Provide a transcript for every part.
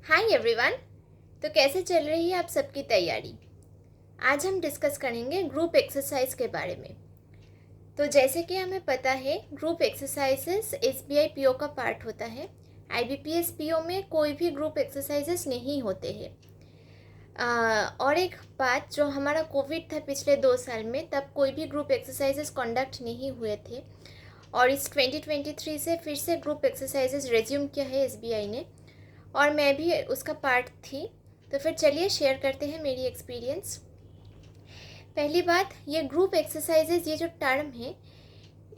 Hi everyone. तो कैसे चल रही है आप सबकी तैयारी? आज हम डिस्कस करेंगे ग्रुप एक्सरसाइज के बारे में। तो जैसे कि हमें पता है, ग्रुप एक्सरसाइजेस एसबीआई पीओ का पार्ट होता है। आईबीपीएस पीओ में कोई भी ग्रुप एक्सरसाइजेस नहीं होते हैं। और एक बात, जो हमारा कोविड था पिछले 2 साल में, तब कोई भी ग्रुप एक्सरसाइजेस कंडक्ट नहीं हुए थे। और इस 2023 से फिर से ग्रुप एक्सरसाइजेस रेज्यूम किया है एसबीआई ने, और मैं भी उसका पार्ट थी। तो फिर चलिए शेयर करते हैं मेरी एक्सपीरियंस। पहली बात, ये ग्रुप एक्सरसाइजेज, ये जो टर्म है,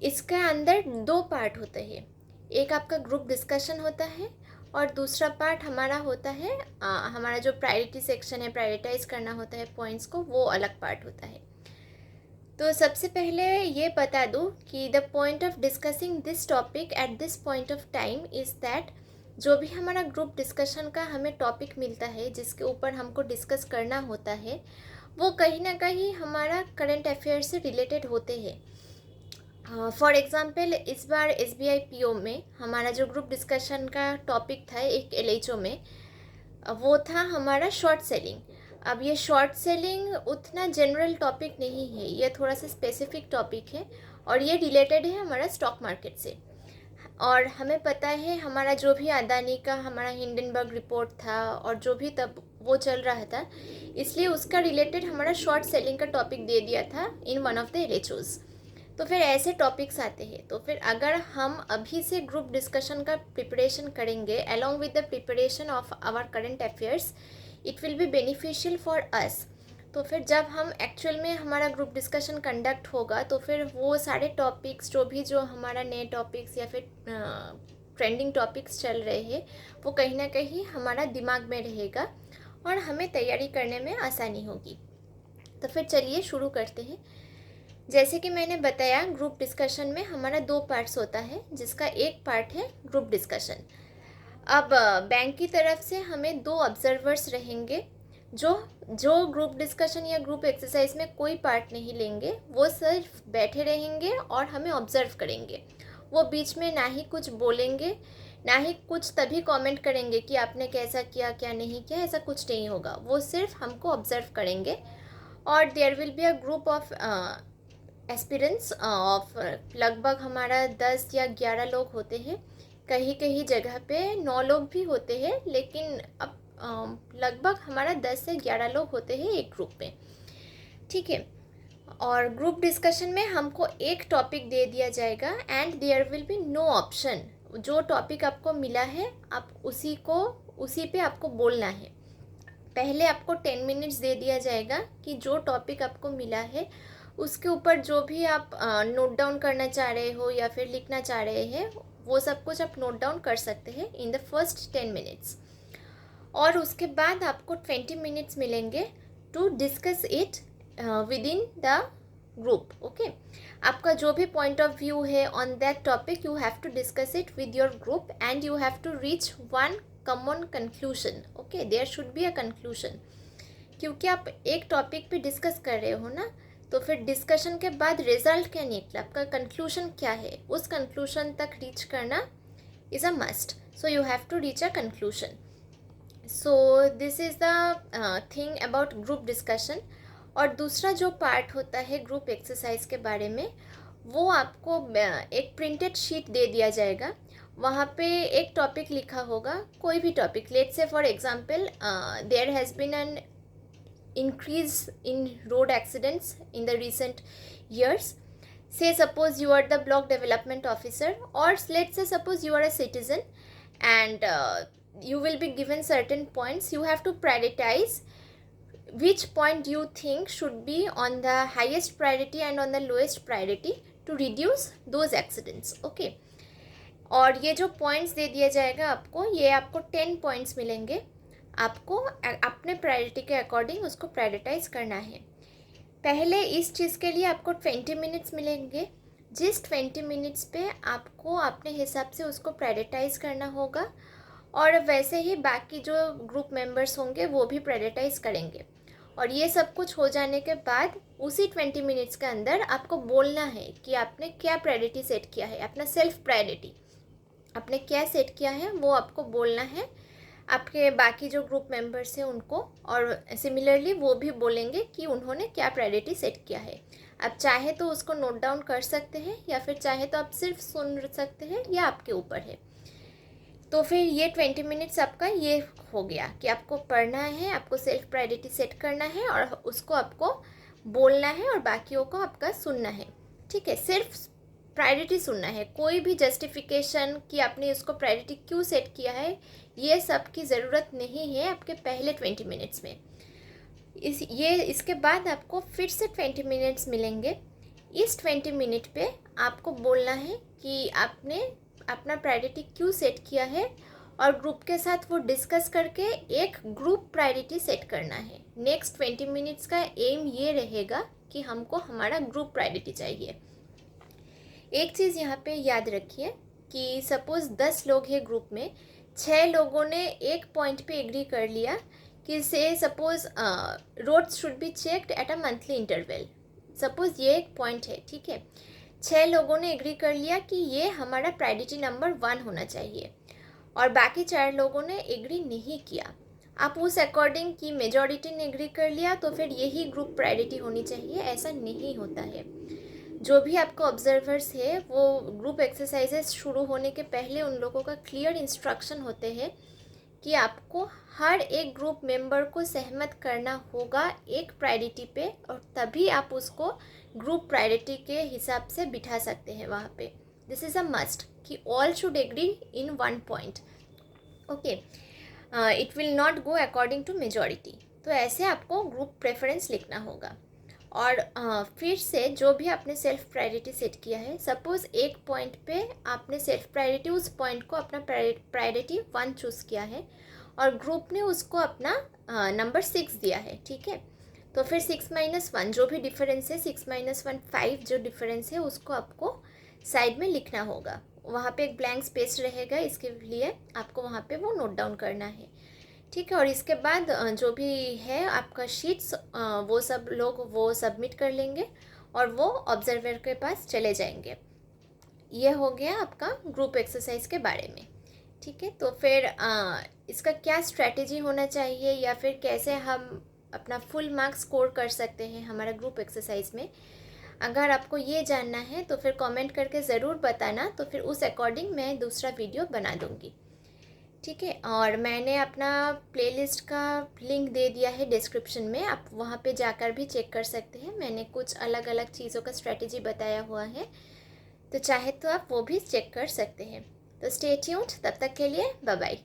इसका अंदर 2 पार्ट होते हैं। एक आपका ग्रुप डिस्कशन होता है और दूसरा पार्ट हमारा होता है हमारा जो प्रायोरिटी सेक्शन है, प्रायोरिटाइज करना होता है पॉइंट्स को, वो अलग पार्ट होता है। तो सबसे पहले ये बता दूँ कि the point of discussing this topic at this point of time is that जो भी हमारा ग्रुप डिस्कशन का हमें टॉपिक मिलता है, जिसके ऊपर हमको डिस्कस करना होता है, वो कहीं ना कहीं हमारा करंट अफेयर से रिलेटेड होते हैं। फॉर एग्ज़ाम्पल, इस बार एसबीआई पीओ में हमारा जो ग्रुप डिस्कशन का टॉपिक था एक एलएचओ में, वो था हमारा शॉर्ट सेलिंग। अब ये शॉर्ट सेलिंग उतना जनरल टॉपिक नहीं है, ये थोड़ा सा स्पेसिफिक टॉपिक है और ये रिलेटेड है हमारा स्टॉक मार्केट से। और हमें पता है हमारा जो भी अदानी का हमारा हिंडनबर्ग रिपोर्ट था और जो भी तब वो चल रहा था, इसलिए उसका रिलेटेड हमारा शॉर्ट सेलिंग का टॉपिक दे दिया था इन वन ऑफ द एलएचओज। तो फिर ऐसे टॉपिक्स आते हैं। तो फिर अगर हम अभी से ग्रुप डिस्कशन का प्रिपरेशन करेंगे along with the preparation of our current affairs, it will be beneficial for us. तो फिर जब हम एक्चुअल में हमारा ग्रुप डिस्कशन कंडक्ट होगा, तो फिर वो सारे टॉपिक्स जो हमारा नए टॉपिक्स या फिर ट्रेंडिंग टॉपिक्स चल रहे हैं, वो कहीं ना कहीं हमारा दिमाग में रहेगा और हमें तैयारी करने में आसानी होगी। तो फिर चलिए शुरू करते हैं। जैसे कि मैंने बताया, ग्रुप डिस्कशन में हमारा 2 पार्ट्स होता है, जिसका एक पार्ट है ग्रुप डिस्कशन। अब बैंक की तरफ से हमें 2 ऑब्जर्वर्स रहेंगे जो जो ग्रुप डिस्कशन या ग्रुप एक्सरसाइज में कोई पार्ट नहीं लेंगे। वो सिर्फ बैठे रहेंगे और हमें ऑब्जर्व करेंगे। वो बीच में ना ही कुछ बोलेंगे, ना ही कुछ तभी कमेंट करेंगे कि आपने कैसा किया क्या नहीं किया, ऐसा कुछ नहीं होगा। वो सिर्फ हमको ऑब्जर्व करेंगे। और there will be a group of aspirants of लगभग हमारा 10 या 11 लोग होते हैं। कहीं कहीं जगह पे 9 लोग भी होते हैं, लेकिन अब लगभग हमारा 10 से 11 लोग होते हैं एक ग्रुप में। ठीक है। और ग्रुप डिस्कशन में हमको एक टॉपिक दे दिया जाएगा and there will be no option. जो टॉपिक आपको मिला है, आप उसी पे आपको बोलना है। पहले आपको 10 मिनट्स दे दिया जाएगा कि जो टॉपिक आपको मिला है उसके ऊपर जो भी आप नोट डाउन करना चाह रहे हो या फिर लिखना चाह रहे हैं, वो सब कुछ आप नोट डाउन कर सकते हैं इन द फर्स्ट 10 मिनट्स। और उसके बाद आपको 20 मिनट्स मिलेंगे to discuss it with in the group. Okay, आपका जो भी पॉइंट ऑफ व्यू है on that topic, you have to discuss it with your group and you have to reach one common conclusion. Okay, there should be a conclusion, क्योंकि आप एक topic पे discuss कर रहे हो ना, तो फिर डिस्कशन के बाद रिजल्ट क्या निकला, आपका कंक्लूजन क्या है, उस कंक्लूजन तक रीच करना is a must. So you have to reach a conclusion. So this is the thing about group discussion. और दूसरा जो पार्ट होता है ग्रुप एक्सरसाइज के बारे में, वो आपको एक प्रिंटेड शीट दे दिया जाएगा। वहाँ पे एक टॉपिक लिखा होगा, कोई भी topic. Let's say for example, there has been an increase in road accidents in the recent years. Say suppose you are the block development officer, or let's say suppose you are a citizen, and you will be given certain points. You have to prioritize which point you think should be on the highest priority and on the lowest priority to reduce those accidents. Okay, और ये जो points दे दिया जाएगा आपको, ये आपको 10 points मिलेंगे। आपको अपने प्रायोरिटी के अकॉर्डिंग उसको प्रायोरिटाइज करना है। पहले इस चीज़ के लिए आपको 20 मिनट्स मिलेंगे। जिस 20 मिनट्स पे आपको अपने हिसाब से उसको प्रायोरिटाइज करना होगा, और वैसे ही बाकी जो ग्रुप मेंबर्स होंगे वो भी प्रायोरिटाइज करेंगे। और ये सब कुछ हो जाने के बाद उसी 20 मिनट्स के अंदर आपको बोलना है कि आपने क्या प्रायोरिटी सेट किया है, अपना सेल्फ प्रायोरिटी आपने क्या सेट किया है, वो आपको बोलना है आपके बाकी जो ग्रुप मेंबर्स हैं उनको, और सिमिलरली वो भी बोलेंगे कि उन्होंने क्या प्रायोरिटी सेट किया है। आप चाहे तो उसको नोट डाउन कर सकते हैं या फिर चाहे तो आप सिर्फ सुन सकते हैं, या आपके ऊपर है। तो फिर ये 20 मिनट्स आपका ये हो गया कि आपको पढ़ना है, आपको सेल्फ प्रायोरिटी सेट करना है और उसको आपको बोलना है और बाकियों को आपका सुनना है। ठीक है, सिर्फ प्रायोरिटी सुनना है, कोई भी जस्टिफिकेशन कि आपने उसको प्रायोरिटी क्यों सेट किया है, ये सब की ज़रूरत नहीं है आपके पहले 20 मिनट्स में। इसके बाद आपको फिर से 20 मिनट्स मिलेंगे। इस 20 मिनट पे आपको बोलना है कि आपने अपना प्रायोरिटी क्यों सेट किया है, और ग्रुप के साथ वो डिस्कस करके एक ग्रुप प्रायोरिटी सेट करना है। नेक्स्ट 20 मिनट्स का एम ये रहेगा कि हमको हमारा ग्रुप प्रायोरिटी चाहिए। एक चीज़ यहाँ पे याद रखिए कि सपोज़ 10 लोग हैं ग्रुप में, 6 लोगों ने एक पॉइंट पे एग्री कर लिया कि से suppose roads should be checked at a monthly interval. Suppose ये एक पॉइंट है, ठीक है। 6 लोगों ने एग्री कर लिया कि ये हमारा प्रायोरिटी नंबर 1 होना चाहिए, और बाकी 4 लोगों ने एग्री नहीं किया। आप उस अकॉर्डिंग की मेजॉरिटी ने एग्री कर लिया तो फिर यही ग्रुप प्रायोरिटी होनी चाहिए, ऐसा नहीं होता है। जो भी आपको ऑब्जर्वर्स है वो ग्रुप एक्सरसाइजेस शुरू होने के पहले उन लोगों का क्लियर इंस्ट्रक्शन होते हैं कि आपको हर एक ग्रुप मेंबर को सहमत करना होगा एक प्रायोरिटी पे, और तभी आप उसको ग्रुप प्रायोरिटी के हिसाब से बिठा सकते हैं वहाँ पे। दिस इज़ अ मस्ट कि all should agree in one point. Okay, it will not go according to majority. तो ऐसे आपको ग्रुप प्रेफरेंस लिखना होगा। और फिर से जो भी आपने सेल्फ प्रायोरिटी सेट किया है, सपोज़ एक पॉइंट पे आपने सेल्फ प्रायोरिटी उस पॉइंट को अपना प्रायोरिटी 1 चूज़ किया है और ग्रुप ने उसको अपना नंबर 6 दिया है, ठीक है। तो फिर 6 - 1 जो भी डिफरेंस है, 6 - 1 5 जो डिफरेंस है उसको आपको साइड में लिखना होगा। वहाँ पे एक ब्लैंक स्पेस रहेगा, इसके लिए आपको वहाँ पे वो नोट डाउन करना है, ठीक है। और इसके बाद जो भी है आपका शीट्स वो सब लोग वो सबमिट कर लेंगे और वो ऑब्जर्वर के पास चले जाएंगे। ये हो गया आपका ग्रुप एक्सरसाइज के बारे में, ठीक है। तो फिर इसका क्या स्ट्रैटेजी होना चाहिए या फिर कैसे हम अपना फुल मार्क्स स्कोर कर सकते हैं हमारा ग्रुप एक्सरसाइज में, अगर आपको ये जानना है तो फिर कमेंट करके ज़रूर बताना, तो फिर उस अकॉर्डिंग मैं दूसरा वीडियो बना दूँगी, ठीक है। और मैंने अपना प्लेलिस्ट का लिंक दे दिया है डिस्क्रिप्शन में, आप वहाँ पे जाकर भी चेक कर सकते हैं। मैंने कुछ अलग अलग चीज़ों का स्ट्रेटजी बताया हुआ है, तो चाहे तो आप वो भी चेक कर सकते हैं। तो स्टे ट्यून्ड, तब तक के लिए बाय बाय।